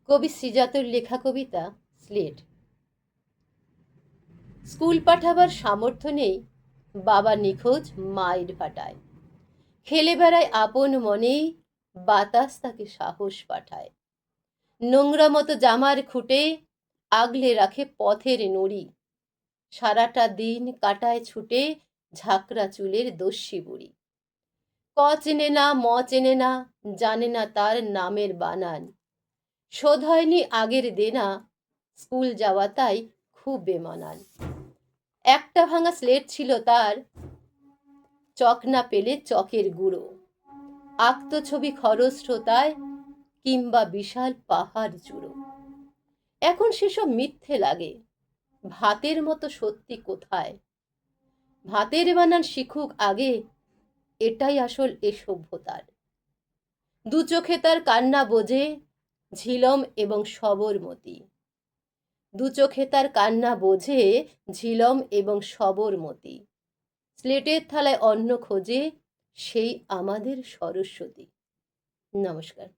কবি শ্রীজাতর লেখা কবিতা slate. School পাঠাবার সামর্থ্য নেই, বাবা নিখোঁজ মায়ের ভাটায়। খেলে বেড়ায় আপন মনেই, বাতাস তাকে সাহস পাঠায়। নোংরা মতো জামার খুঁটে আগলে রাখে পথের নুড়ি। সারাটা দিন কাটায় ছুটে ঝাঁকড়া চুলের দস্যি বুড়ি। ক চেনে না, ম চেনে না, জানে না তার নামের বানান। শোধ হয়নি আগের দেনা, স্কুল যাওয়া তাই খুব বেমানান। একটা ভাঙা স্লেট ছিল তার, চক না পেলে চকের গুঁড়ো। আঁকতো ছবি খরস্রোতায়, কিংবা বিশাল পাহাড় জুড়ো। এখন সেসব মিথ্যে লাগে, ভাতের মতো সত্যি কোথায়। ভাতের বানান শিখুক আগে, এটাই আসল এ সভ্যতার। দু চোখে তার কান্না বোঝে, ঝিলম এবং সবরমতী। দু চোখে তার কান্না বোঝে, ঝিলম এবং সবরমতী। স্লেটের থালায় অন্ন খোঁজে, সেই আমাদের সরস্বতী। নমস্কার।